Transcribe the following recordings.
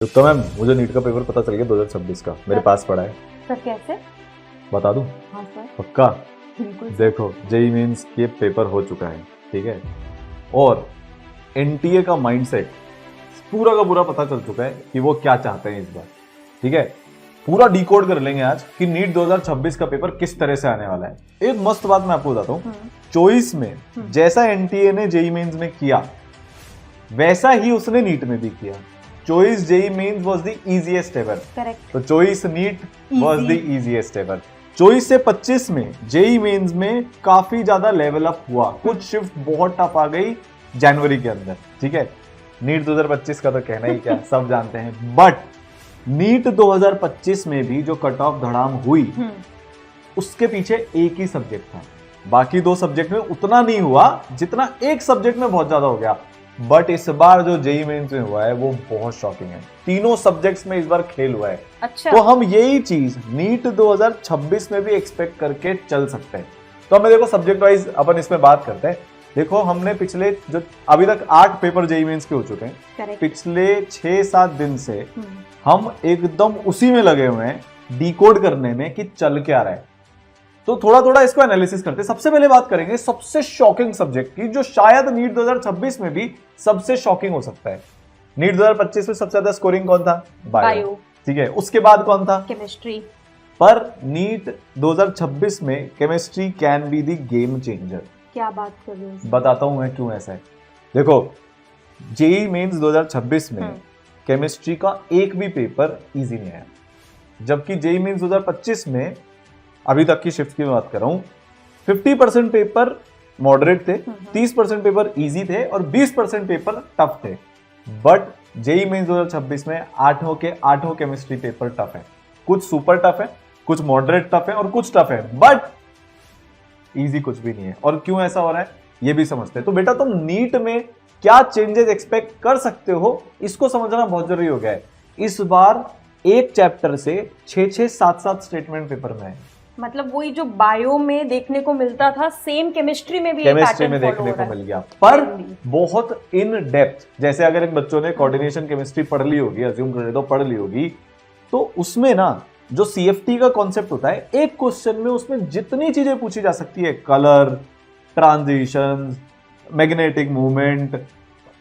तो मैम मुझे नीट का पेपर पता चल गया 2026 का मेरे पास पड़ा है। सर कैसे? बता दूं? हाँ सर पक्का? बिल्कुल सर। देखो जेई मीन्स के पेपर हो चुका है, ठीक है, और एनटीए का माइंडसेट पूरा का पूरा पता चल चुका है कि वो क्या चाहते हैं इस बार, ठीक है। पूरा डिकोड कर लेंगे आज कि नीट 2026 का पेपर किस तरह से आने वाला है। एक मस्त बात मैं आपको बताता हूँ, चॉइस में जैसा एनटीए ने जेई मेंस में किया वैसा ही उसने नीट में भी किया। Choice JEE Mains was the easiest ever, correct. तो choice NEET was the easiest ever. Choice से 25 में जेई मेंस में काफी ज्यादा लेवल अप हुआ, कुछ शिफ्ट बहुत टफ आ गई जनवरी के अंदर, ठीक है। नीट 2025 का तो कहना ही क्या, सब जानते हैं। बट नीट 2025 में भी जो कट ऑफ धड़ाम हुई उसके पीछे एक ही सब्जेक्ट था, बाकी दो सब्जेक्ट में उतना नहीं हुआ जितना एक सब्जेक्ट में बहुत ज्यादा हो गया। बट इस बार जो जेई मेंस में हुआ है वो बहुत शॉकिंग है, तीनों सब्जेक्ट्स में इस बार खेल हुआ है। अच्छा। तो हम यही चीज नीट 2026 में भी एक्सपेक्ट करके चल सकते हैं। तो हमें देखो सब्जेक्ट वाइज अपन इसमें बात करते हैं। देखो हमने पिछले जो अभी तक 8 पेपर जेई मेंस के हो चुके हैं, करेक्ट। पिछले 6-7 दिन से हम एकदम उसी में लगे हुए हैं डिकोड करने में कि चल क्या रहा है। तो थोड़ा थोड़ा इसको एनालिसिस करते हैं। सबसे पहले बात करेंगे सबसे शॉकिंग सब्जेक्ट की, जो शायद नीट 2026 में भी सबसे शॉकिंग हो सकता है। नीट 2025 में सबसे ज्यादा स्कोरिंग कौन था? बायो, ठीक है। उसके बाद कौन था? केमिस्ट्री। पर नीट 2026 में chemistry can be the game changer. क्या बात कर रहे हो? बताता हूं मैं क्यों ऐसा है। देखो जेई मेंस 2026 में केमिस्ट्री का एक भी पेपर इजी नहीं आया, जबकि जेई मेंस 2025 में अभी तक की शिफ्ट की बात कर रहा हूं, 50% पेपर मॉडरेट थे, 30% पेपर इजी थे और 20% पेपर टफ थे। बट जेई मेंस 2026 में 8 के 8 केमिस्ट्री पेपर टफ है, कुछ सुपर टफ है, कुछ मॉडरेट टफ है और कुछ टफ है, बट इजी कुछ भी नहीं है। और क्यों ऐसा हो रहा है ये भी समझते हैं। तो बेटा तुम नीट में क्या चेंजेस एक्सपेक्ट कर सकते हो इसको समझना बहुत जरूरी हो गया है। इस बार एक चैप्टर से 6-6, 7-7 स्टेटमेंट पेपर में है। मतलब वही जो बायो में देखने को मिलता था सेम केमिस्ट्री में भी केमिस्ट्री में देखने को मिल गया, पर बहुत इन डेप्थ। जैसे अगर इन बच्चों ने कोऑर्डिनेशन केमिस्ट्री पढ़ ली होगी, अज्यूम कर दो पढ़ ली होगी, तो उसमें ना जो सीएफटी का कॉन्सेप्ट होता है, एक क्वेश्चन में उसमें जितनी चीजें पूछी जा सकती है, colour, transition, magnetic movement,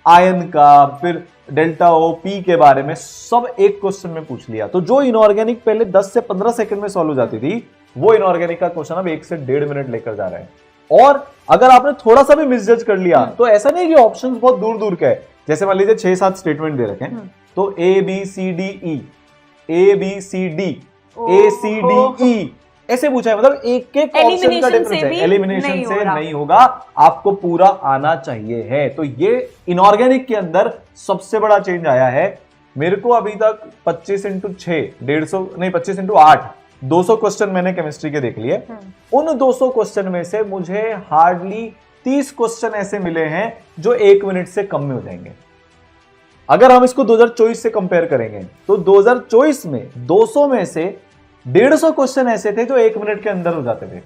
ion का, फिर डेल्टा ओ पी के बारे में सब एक क्वेश्चन में पूछ लिया। तो जो इनऑर्गेनिक पहले 10 से 15 सेकंड में सॉल्व हो जाती थी, वो इनऑर्गेनिक का क्वेश्चन अब 1 से 1.5 मिनट लेकर जा रहा है। और अगर आपने थोड़ा सा भी मिसजज कर लिया तो ऐसा नहीं कि ऑप्शंस बहुत दूर दूर के है। जैसे मान लीजिए 6-7 स्टेटमेंट दे रखे हैं, तो A B C D E, A B C D, A C D E ऐसे पूछा है। मतलब एक एक ऑप्शन का डिफरेंस है, एलिमिनेशन से नहीं होगा, आपको पूरा आना चाहिए है। तो ये इनऑर्गेनिक के अंदर सबसे बड़ा चेंज आया है। मेरे को अभी तक 25x6 150 नहीं 25x8 200 क्वेश्चन मैंने केमिस्ट्री के देख लिए। उन 200 क्वेश्चन में से मुझे हार्डली 30 क्वेश्चन ऐसे मिले हैं जो 1 मिनट से कम में हो जाएंगे। अगर हम इसको 2024 से कंपेयर करेंगे तो 2024 में 200 में से 150 क्वेश्चन ऐसे थे जो 1 मिनट के अंदर हो जाते थे।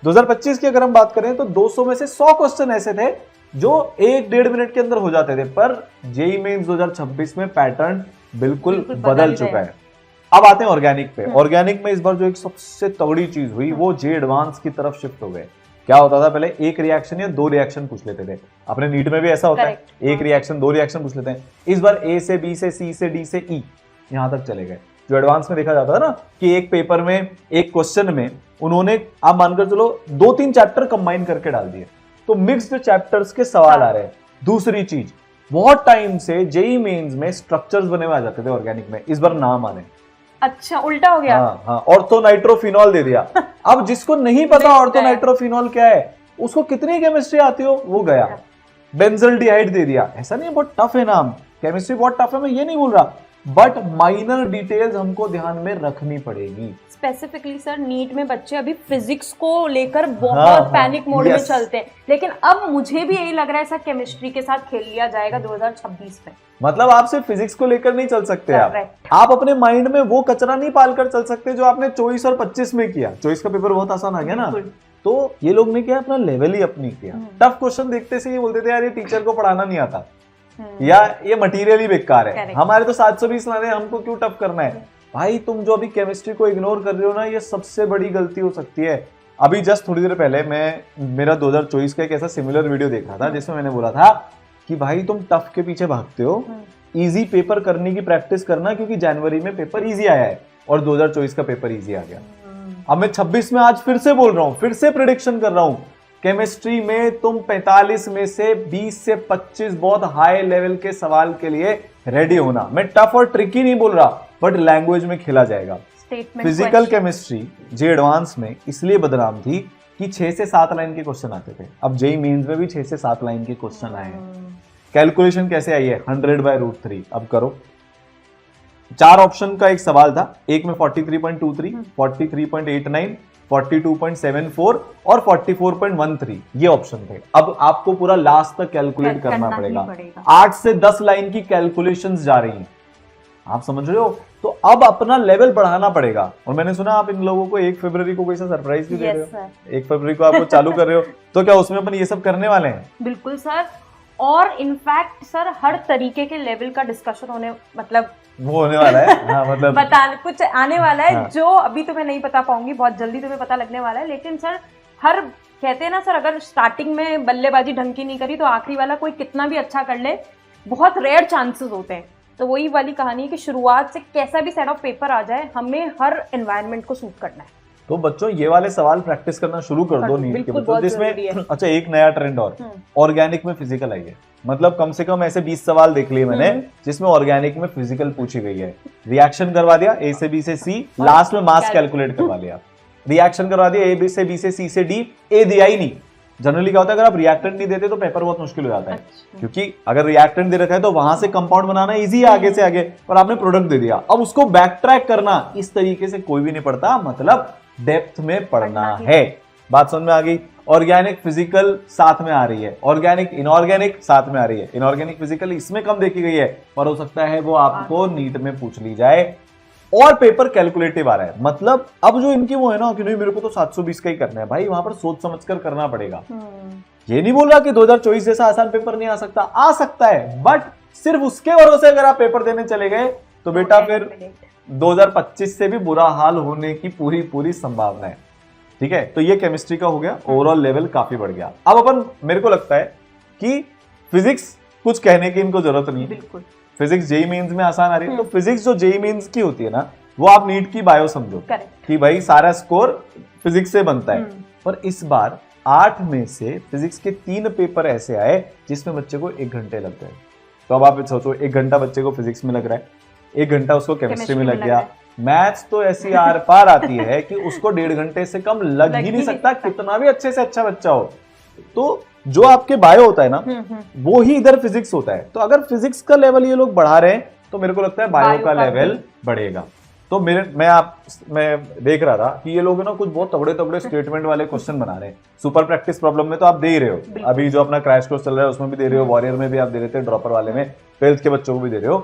2025 की अगर हम बात करें तो 200 में से 100 क्वेश्चन ऐसे थे जो 1-1.5 मिनट के अंदर हो जाते थे। पर जेई मेंस 2026 में पैटर्न बिल्कुल बदल चुका है। अब आते हैं ऑर्गेनिक पे। ऑर्गेनिक में इस बार जो एक सबसे तगड़ी चीज हुई वो जे एडवांस की तरफ शिफ्ट हो गए। क्या होता था पहले, एक रिएक्शन या 2 रिएक्शन पूछ लेते थे, अपने नीट में भी ऐसा होता है, एक रिएक्शन 2 रिएक्शन पूछ लेते हैं। इस बार ए से बी से सी से डी से ई यहां तक चले गए। जो एडवांस में देखा जाता था ना कि एक पेपर में एक क्वेश्चन में उन्होंने, आप मानकर चलो 2-3 चैप्टर कंबाइन करके डाल दिए, तो मिक्स्ड चैप्टर्स के सवाल आ रहे हैं। दूसरी चीज, बहुत टाइम से जेई मेंस में स्ट्रक्चर्स बने हुए आ जाते थे ऑर्गेनिक में, इस बार नाम आ रहे हैं। अच्छा उल्टा हो गया। हाँ, ऑर्थो नाइट्रोफिनॉल दे दिया। अब जिसको नहीं पता ऑर्थो नाइट्रोफिनॉल क्या है, उसको कितनी केमिस्ट्री आती हो वो गया। बेंजल्डिहाइड दे दिया। ऐसा नहीं बहुत टफ है नाम, केमिस्ट्री बहुत टफ है, मैं ये नहीं बोल रहा, बट माइनर डिटेल्स हमको ध्यान में रखनी पड़ेगी। स्पेसिफिकली सर नीट में बच्चे अभी फिजिक्स को लेकर बहुत पैनिक मोड में चलते हैं, लेकिन अब मुझे भी यही लग रहा है सर केमिस्ट्री के साथ खेल लिया जाएगा 2026 में। मतलब आप सिर्फ फिजिक्स को लेकर नहीं चल सकते, आप अपने माइंड में वो कचरा नहीं पाल कर चल सकते जो आपने 24 और 25 में किया। 24 का पेपर बहुत आसान आ गया ना, तो ये लोग ने क्या अपना लेवल ही अपनी किया। टफ क्वेश्चन देखते से ये बोलते थे यार ये टीचर को पढ़ाना नहीं आता, या ये मटेरियल ही बेकार है, Correct. हमारे तो 720 लाने, हमको क्यों टफ करना है। भाई तुम जो अभी केमिस्ट्री को इग्नोर कर रहे हो ना, ये सबसे बड़ी गलती हो सकती है। अभी जस्ट थोड़ी देर पहले मेरा 2024 का एक ऐसा सिमिलर वीडियो देख रहा था जिसमें मैंने बोला था कि भाई तुम टफ के पीछे भागते हो, इजी पेपर करने की प्रैक्टिस करना, क्योंकि जनवरी में पेपर इजी आया है और 2024 का पेपर इजी आ गया। अब मैं 26 में आज फिर से बोल रहा हूं, फिर से प्रेडिक्शन कर रहा हूं, केमिस्ट्री में तुम 45 में से 20 से 25 बहुत हाई लेवल के सवाल के लिए रेडी होना। मैं टफ और ट्रिकी नहीं बोल रहा, बट लैंग्वेज में खेला जाएगा। फिजिकल केमिस्ट्री जे एडवांस में इसलिए बदनाम थी कि 6 से 7 लाइन के क्वेश्चन आते थे। अब जेई मेंस में भी 6 से 7 लाइन के क्वेश्चन आए हैं। कैलकुलेशन कैसे आई है, 100/√3। अब करो, 4 ऑप्शन का एक सवाल था, एक में 43.23, 43.89, 42.74 और 44.13 ये ऑप्शन थे। अब आपको पूरा लास्ट तक कैलकुलेट करना पड़ेगा। 8 से 10 लाइन की कैलकुलेशंस जा रही हैं, आप समझ रहे हो। तो अब अपना लेवल बढ़ाना पड़ेगा। और मैंने सुना आप इन लोगों को 1 फरवरी को कोई सा सरप्राइज भी दे रहे हो। 1 फरवरी को आपको चालू कर रहे हो, तो क्या उसमें अपन ये सब करने वाले हैं? बिल्कुल सर, और इनफैक्ट सर हर तरीके के लेवल का डिस्कशन होने, मतलब वो होने वाला है। हाँ, मतलब कुछ आने वाला है। हाँ। जो अभी तो मैं नहीं बता पाऊंगी, बहुत जल्दी तुम्हें पता लगने वाला है। लेकिन सर हर कहते हैं ना सर, अगर स्टार्टिंग में बल्लेबाजी ढंग की नहीं करी तो आखिरी वाला कोई कितना भी अच्छा कर ले, बहुत रेयर चांसेस होते हैं। तो वही वाली कहानी है कि शुरुआत से कैसा भी सेट ऑफ पेपर आ जाए, हमें हर एनवायरनमेंट को सूट करना है। तो बच्चों ये वाले सवाल प्रैक्टिस करना शुरू कर दो नीट के बच्चों, जिसमें अच्छा एक नया ट्रेंड और ऑर्गेनिक में फिजिकल आई है। मतलब कम से कम ऐसे 20 सवाल देख लिए मैंने जिसमें ऑर्गेनिक में फिजिकल पूछी गई है। रिएक्शन करवा दिया ए से बी से सी, लास्ट में मास कैलकुलेट करवा लिया। रिएक्शन करवा दिया ए से बी से सी से डी, ए दिया ही नहीं। जनरली क्या होता है, अगर आप रिएक्टेंट नहीं देते तो पेपर बहुत मुश्किल हो जाता है। क्योंकि अगर रिएक्टेंट दे रखा है तो वहां से कंपाउंड बनाना इजी है आगे से आगे, और आपने प्रोडक्ट दे दिया। अब उसको बैक ट्रैक करना इस तरीके से कोई भी नहीं पढ़ता, मतलब डेप्थ में पढ़ना है। बात समझ में आ गई। ऑर्गेनिक फिजिकल साथ में आ रही है, ऑर्गेनिक इनऑर्गेनिक साथ में आ रही है। इनऑर्गेनिक फिजिकल इसमें कम देखी गई है, पर हो सकता है वो आपको नीट में पूछ ली जाए। और पेपर कैलकुलेटिव आ रहा है, मतलब अब जो इनकी वो है ना कि नहीं मेरे को तो 720 का ही करना है, भाई वहां पर सोच समझकर करना पड़ेगा। ये नहीं बोल रहा कि 2024 जैसा आसान पेपर नहीं आ सकता, आ सकता है, बट सिर्फ उसके भरोसे अगर आप पेपर देने चले गए तो बेटा फिर 2025 से भी बुरा हाल होने की पूरी संभावना है। ठीक है, तो ये केमिस्ट्री का हो गया, ओवरऑल लेवल काफी बढ़ गया। अब अपन, मेरे को लगता है कि फिजिक्स कुछ कहने की इनको जरूरत नहीं है। फिजिक्स जेई मेंस में आसान आ रही है, तो फिजिक्स जो जेई मेंस की होती है ना, वो आप नीट की बायो समझो कि भाई सारा स्कोर फिजिक्स से बनता है। पर इस बार 8 में से फिजिक्स के 3 पेपर ऐसे आए जिसमें बच्चे को 1 घंटे लग गए। तो अब आप सोचो, 1 घंटा बच्चे को फिजिक्स में लग रहा है, 1 घंटा उसको केमिस्ट्री में लग गया। मैथ्स तो ऐसी आर पार आती है कि उसको 1.5 घंटे से कम लग ही नहीं सकता, कितना भी अच्छे से अच्छा बच्चा हो। तो जो आपके बायो होता है ना, वो ही इधर फिजिक्स होता है। तो अगर फिजिक्स का लेवल ये लोग बढ़ा रहे हैं तो मेरे को लगता है बायो का लेवल बढ़ेगा। तो मैं देख रहा था कि ये लोग ना कुछ बहुत तगड़े स्टेटमेंट वाले क्वेश्चन बना रहे हैं। सुपर प्रैक्टिस प्रॉब्लम में तो आप दे ही रहे हो, अभी जो अपना क्रैश कोर्स चल रहा है उसमें भी दे रहे हो, वॉरियर में भी आप दे रहे थे, ड्रॉपर वाले में 12th के बच्चों को भी दे रहे हो।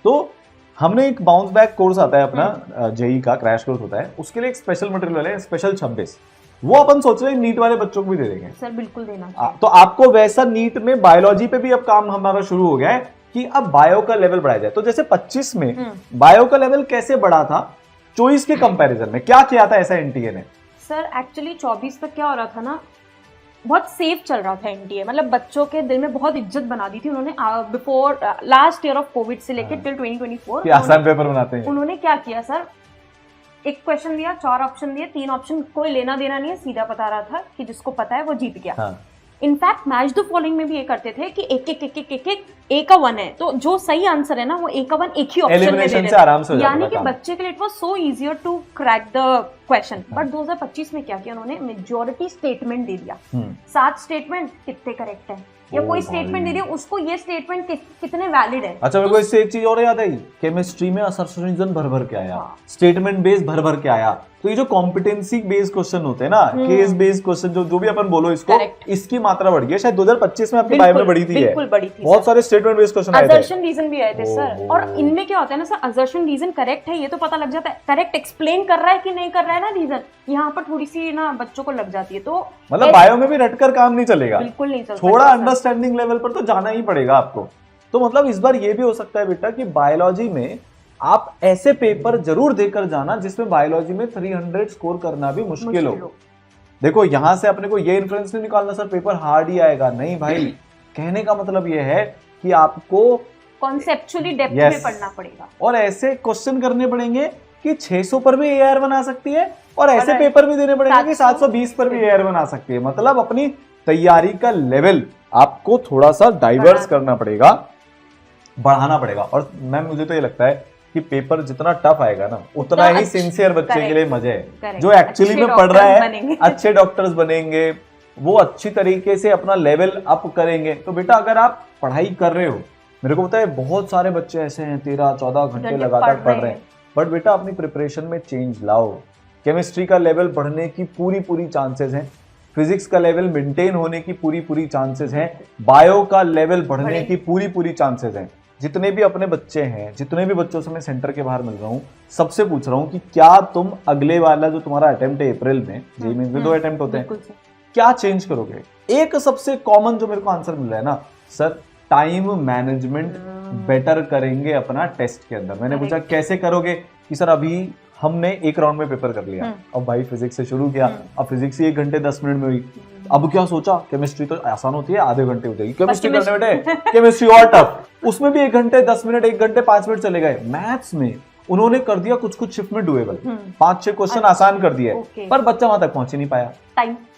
तो हमने एक बाउंस बैक कोर्स आता है अपना, जेई का क्रैश कोर्स होता है, उसके लिए एक स्पेशल मटेरियल वाले स्पेशल 26, वो अपन सोच रहे हैं नीट वाले बच्चों को भी दे देंगे। सर बिल्कुल देना चाहिए। तो आपको वैसा नीट में बायोलॉजी पे भी अब काम हमारा शुरू हो गया है कि अब बायो का लेवल बढ़ाया जाए। तो जैसे 25 में बायो का लेवल कैसे बढ़ा था 24 के कंपैरिजन में, क्या किया था ऐसा एनटीए ने? सर एक्चुअली 24 तक क्या हो रहा था ना, बहुत सेफ चल रहा था एनटीए, मतलब बच्चों के दिल में बहुत इज्जत बना दी थी उन्होंने। Before last year of Covid से लेकर टिल 2024 आसान पेपर बनाते हैं। उन्होंने क्या किया सर, एक क्वेश्चन दिया, 4 ऑप्शन दिए, 3 ऑप्शन कोई लेना देना नहीं है, सीधा बता रहा था कि जिसको पता है वो जीत गया। इनफैक्ट मैच द फॉलोइंग में भी ये करते थे कि एक ए का 1 है, तो जो सही आंसर है ना वो ए का 1 एक ही ऑप्शन में दे रहे थे, यानी कि बच्चे के लिए it was so easier to crack the question. But 2025 में क्या किया उन्होंने, मेजॉरिटी स्टेटमेंट दे दिया। 7 स्टेटमेंट कितने करेक्ट है, या कोई स्टेटमेंट दे दिया उसको, ये स्टेटमेंट कितने वैलिड है। अच्छा, मेरे को इससे एक चीज और याद आई, केमिस्ट्री में असर्शनिज्म भर के आया, स्टेटमेंट बेस्ड भर के आया। तो ये जो कॉम्पिटेंसी बेस्ड क्वेश्चन होते हैं ना, केस बेस्ड क्वेश्चन, जो भी अपन बोलो इसको, इसकी मात्रा बढ़ गई है। शायद 2025 में आपके बायो में बढ़ी थी, बिल्कुल बढ़ी थी। बहुत सारे स्टेटमेंट बेस्ड क्वेश्चन आए थे, असर्शन रीजन भी आए थे सर। और इनमें क्या होता है ना सर, असर्शन रीजन करेक्ट है ये तो पता लग जाता है, करेक्ट एक्सप्लेन कर रहा है कि नहीं कर रहा है ना रीजन, यहाँ पर थोड़ी सी ना बच्चों को लग जाती है। तो मतलब बायो में भी रटकर काम नहीं चलेगा, बिल्कुल नहीं चलता, थोड़ा अंडरस्टैंडिंग लेवल पर तो जाना ही पड़ेगा आपको। तो मतलब इस बार ये भी हो सकता है बेटा कि बायोलॉजी में आप ऐसे पेपर जरूर देकर जाना जिसमें बायोलॉजी में 300 स्कोर करना भी मुश्किल हो। देखो यहां से अपने को ये इन्फ्लुएंस नहीं निकालना सर पेपर हार्ड ही आएगा, नहीं भाई। कहने का मतलब ये है कि आपको कॉन्सेप्चुअली डेप्थ में पढ़ना पड़ेगा और ऐसे क्वेश्चन करने पड़ेंगे कि 600 पर भी एआर बना सकती है और ऐसे पेपर भी देने पड़ेंगे कि 720 पर भी एआर बना सकती है। मतलब अपनी तैयारी का लेवल आपको थोड़ा सा डाइवर्स करना पड़ेगा, बढ़ाना पड़ेगा। और मैम मुझे तो ये लगता है कि पेपर जितना टफ आएगा ना उतना ही सिंसियर बच्चे के लिए मजे है। जो एक्चुअली में पढ़ रहा है अच्छे डॉक्टर्स बनेंगे, वो अच्छी तरीके से अपना लेवल अप करेंगे। तो बेटा अगर आप पढ़ाई कर रहे हो, मेरे को पता है बहुत सारे बच्चे ऐसे हैं 13-14 घंटे लगातार पढ़ रहे हैं, बट बेटा अपनी प्रिपरेशन में चेंज लाओ। केमिस्ट्री का लेवल बढ़ने की पूरी चांसेस हैं, फिजिक्स का लेवल मेंटेन होने की पूरी चांसेस हैं, बायो का लेवल बढ़ने की पूरी चांसेस हैं। जितने भी अपने बच्चे हैं, जितने भी बच्चों से मैं सेंटर के बाहर मिल रहा हूँ, सबसे पूछ रहा हूँ कि क्या तुम अगले वाला जो तुम्हारा अटेम्प्ट है अप्रैल में, जेईई में 2 अटेम्प्ट होते हैं, क्या चेंज करोगे? एक सबसे कॉमन जो मेरे को आंसर मिल रहा है ना सर, टाइम मैनेजमेंट बेटर करेंगे अपना टेस्ट के अंदर। मैंने पूछा कैसे करोगे कि सर अभी हमने एक राउंड में पेपर कर लिया, अब भाई फिजिक्स से शुरू किया, अब फिजिक्स ही 1 घंटे 10 मिनट में हुई। अब क्या सोचा, केमिस्ट्री तो आसान होती है, आधे घंटे हो जाएगी। केमिस्ट्री करने बैठे, केमिस्ट्री और टफ, उसमें भी 1 घंटे 10 मिनट 1 घंटे 5 मिनट चले गए। मैथ्स में उन्होंने कर दिया कुछ शिफ्ट में डुएबल, 5-6 क्वेश्चन आसान कर दिए, पर बच्चा वहां तक पहुंच ही नहीं पाया,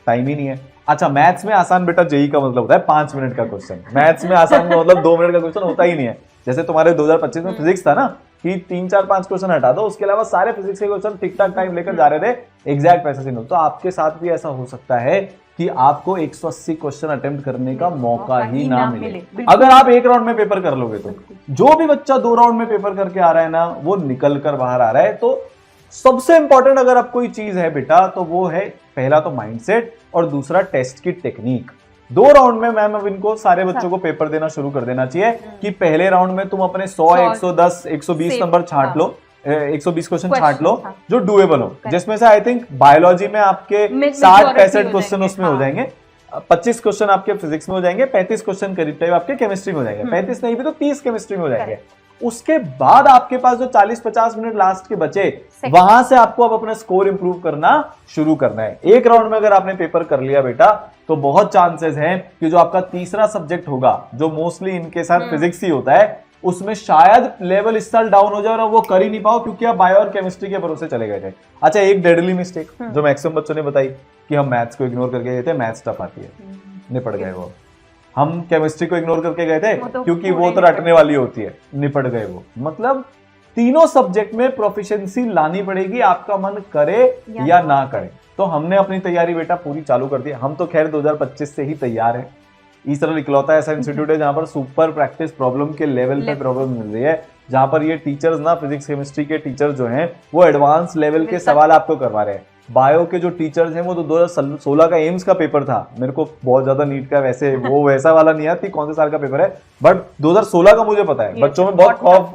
टाइम ही नहीं है। अच्छा मैथ्स में आसान बेटा जेईई का मतलब होता है 5 मिनट का क्वेश्चन, मैथ्स में आसान का मतलब 2 मिनट का क्वेश्चन होता ही नहीं है। जैसे तुम्हारे 2025 में फिजिक्स था ना कि 3-4-5 क्वेश्चन हटा दो, उसके अलावा सारे फिजिक्स के क्वेश्चन ठीक ठाक टाइम लेकर जा रहे थे, एग्जैक्ट वैसा सीन हो। तो आपके साथ भी ऐसा हो सकता है कि आपको 180 क्वेश्चन अटेम्प्ट करने का मौका ही ना मिले अगर आप 1 राउंड में पेपर कर लोगे। तो जो भी बच्चा 2 राउंड में पेपर करके आ रहा है ना, वो निकल कर बाहर आ रहा है। तो सबसे इंपॉर्टेंट अगर आप कोई चीज है बेटा तो वो है पहला तो माइंडसेट और दूसरा टेस्ट की टेक्निक। 2 राउंड में मैम अब इनको सारे बच्चों को पेपर देना शुरू कर देना चाहिए कि पहले राउंड में तुम अपने 100, 110, 120 नंबर छांट लो, 120 क्वेश्चन छांट लो जो डुएबल हो, जिसमें से आई थिंक बायोलॉजी में आपके 60-65 क्वेश्चन उसमें हो जाएंगे, 25 क्वेश्चन आपके फिजिक्स में हो जाएंगे, 35 क्वेश्चन करीब आपके केमिस्ट्री में हो जाएंगे, 35 नहीं भी तो 30 केमिस्ट्री में हो जाएंगे। उसके बाद आपके पास जो 40-50 मिनट लास्ट के बचे, वहां से आपको अब अपना स्कोर इंप्रूव करना शुरू करना है। 1 राउंड में अगर आपने पेपर कर लिया बेटा तो बहुत चांसेस हैं कि जो आपका तीसरा सब्जेक्ट होगा, जो मोस्टली इनके साथ फिजिक्स ही होता है, उसमें शायद लेवल इस साल डाउन हो जाए और वो कर ही नहीं पाओ क्योंकि आप बायो और केमिस्ट्री के भरोसे चले गए थे। अच्छा एक डेडली मिस्टेक जो मैक्सिमम बच्चों ने बताई कि हम मैथ्स को इग्नोर करके गए थे, मैथ्स टफ आती है, निपट गए वो। हम केमिस्ट्री को इग्नोर करके गए थे क्योंकि वो तो रटने वाली होती है, निपट गए वो। मतलब तीनों सब्जेक्ट में प्रोफिशिएंसी लानी पड़ेगी, आपका मन करे या ना करे। तो हमने अपनी तैयारी बेटा पूरी चालू कर दी। हम तो खैर 2025 से ही तैयार है। ईसरल इकलौता ऐसा इंस्टीट्यूट है जहां पर सुपर प्रैक्टिस प्रॉब्लम के लेवल पे प्रॉब्लम मिल रही है, जहां पर ये टीचर्स ना फिजिक्स केमिस्ट्री के टीचर जो हैं वो एडवांस लेवल के सवाल आपको करवा रहे हैं। बायो के जो टीचर्स हैं वो तो 2016 का एम्स का पेपर था, मेरे को बहुत ज्यादा नीट का वैसे वो वैसा वाला नहीं आती कौन से साल का पेपर है, बट 2016 का मुझे पता है। बच्चों में बहुत खौफ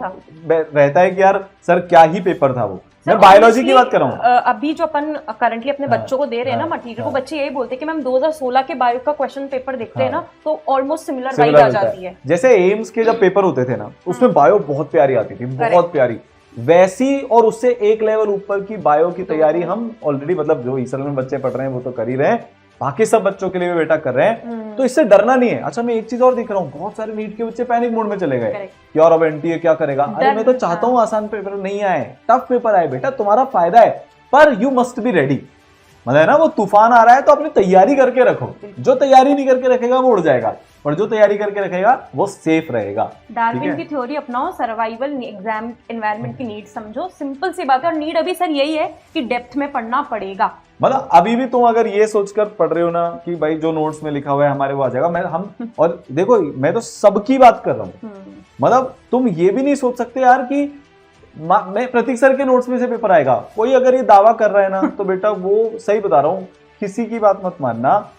रहता है कि यार सर क्या ही पेपर था वो। मैं बायोलॉजी की बात कर रहा हूँ। अभी जो अपन करंटली अपने बच्चों को दे रहे हैं ना मटेरियल को, बच्चे यही बोलते हैं कि मैम 2016 के बायो का क्वेश्चन पेपर देखते हैं ना तो ऑलमोस्ट सिमिलर वाइब आ जाती है। जैसे एम्स के जब पेपर होते थे ना उसमें बायो बहुत प्यारी आती थी, बहुत प्यारी, वैसी और उससे एक लेवल ऊपर की बायो की तैयारी हम ऑलरेडी मतलब जो ईसरल में बच्चे पढ़ रहे हैं वो तो कर ही रहे हैं, बाकी सब बच्चों के लिए भी बेटा कर रहे हैं, तो इससे डरना नहीं है। अच्छा मैं एक चीज और देख रहा हूँ, बहुत सारे नीट के बच्चे पैनिक मोड में चले गए कि और अब एनटीए क्या करेगा। अरे मैं तो चाहता हूँ आसान पेपर नहीं आए, टफ पेपर आए बेटा, तुम्हारा फायदा है, पर यू मस्ट बी रेडी। मतलब है ना वो तूफान आ रहा है तो अपनी तैयारी करके रखो, जो तैयारी नहीं करके रखेगा वो उड़ जाएगा, और जो तैयारी करके रखेगा वो सेफ रहेगा। डार्विन की थ्योरी अपनाओ, सर्वाइवल एग्जाम एनवायरनमेंट की नीड समझो, सिंपल सी बात है। और नीड अभी सर यही है कि डेप्थ में पढ़ना पड़ेगा। मतलब अभी भी तुम अगर ये सोचकर पढ़ रहे हो ना कि भाई जो नोट्स में लिखा हुआ है हमारे वो आ जाएगा, हम और देखो मैं तो सबकी बात कर रहा हूँ। मतलब तुम ये भी नहीं सोच सकते यार कि मैं प्रतीक सर के नोट्स में से पेपर आएगा, कोई अगर ये दावा कर रहा है ना तो बेटा वो सही बता रहा हूँ, किसी की बात मत मानना।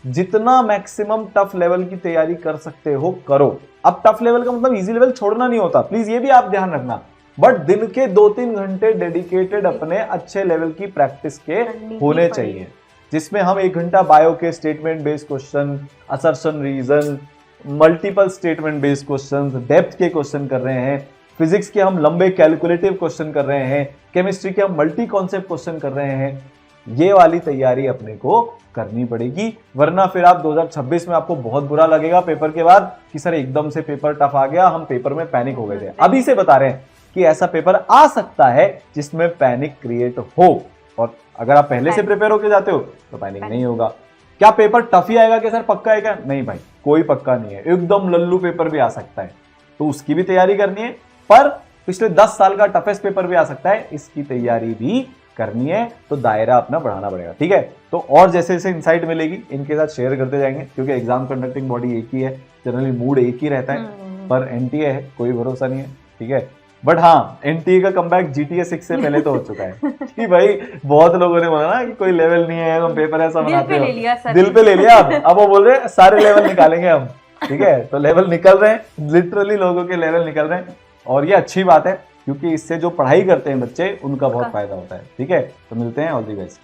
जितना मैक्सिमम टफ लेवल की तैयारी कर सकते हो करो। अब टफ लेवल का मतलब इजी लेवल छोड़ना नहीं होता, प्लीज ये भी आप ध्यान रखना, बट दिन के 2-3 घंटे डेडिकेटेड अपने अच्छे लेवल की प्रैक्टिस के होने चाहिए, जिसमें हम 1 घंटा बायो के statement based question, assertion, reason, multiple statement based question, depth के क्वेश्चन कर रहे हैं, फिजिक्स के हम लंबे कैलकुलेटिव क्वेश्चन कर रहे हैं, केमिस्ट्री के हम मल्टी कॉन्सेप्ट क्वेश्चन कर रहे हैं, ये वाली तैयारी अपने को करनी पड़ेगी। वरना फिर आप 2026 में आपको बहुत बुरा लगेगा पेपर के बाद कि सर एकदम से पेपर टफ आ गया, हम पेपर में पैनिक हो गए थे। अभी से बता रहे हैं कि ऐसा पेपर आ सकता है जिसमें पैनिक क्रिएट हो, और अगर आप पहले से प्रिपेयर होके जाते हो तो पैनिक नहीं होगा। क्या पेपर टफ ही आएगा कि सर पक्का है क्या? नहीं भाई, कोई पक्का नहीं है, एकदम लल्लू पेपर भी आ सकता है, तो उसकी भी तैयारी करनी है। पर पिछले 10 साल का टफेस्ट पेपर भी आ सकता है, इसकी तैयारी भी करनी है, तो दायरा अपना बढ़ाना पड़ेगा। ठीक है, तो और जैसे जैसे इंसाइट मिलेगी इनके साथ शेयर करते जाएंगे, क्योंकि एग्जाम कंडक्टिंग बॉडी एक ही है, जनरली मूड एक ही रहता है, पर एनटीए है, कोई भरोसा नहीं है। ठीक है, बट हाँ, एनटीए का कमबैक जीटीए 6 से पहले तो हो चुका है कि भाई बहुत लोगों ने बोला ना कि कोई लेवल नहीं है, हम पेपर ऐसा बनाते हो, दिल पे ले लिया। अब वो बोल रहे हैं सारे लेवल निकालेंगे हम। ठीक है, तो लेवल निकल रहे हैं, लिटरली लोगों के लेवल निकल रहे हैं, और ये अच्छी बात है, क्योंकि इससे जो पढ़ाई करते हैं बच्चे उनका बहुत फायदा होता है। ठीक है, तो मिलते हैं, ऑल दी बेस्ट।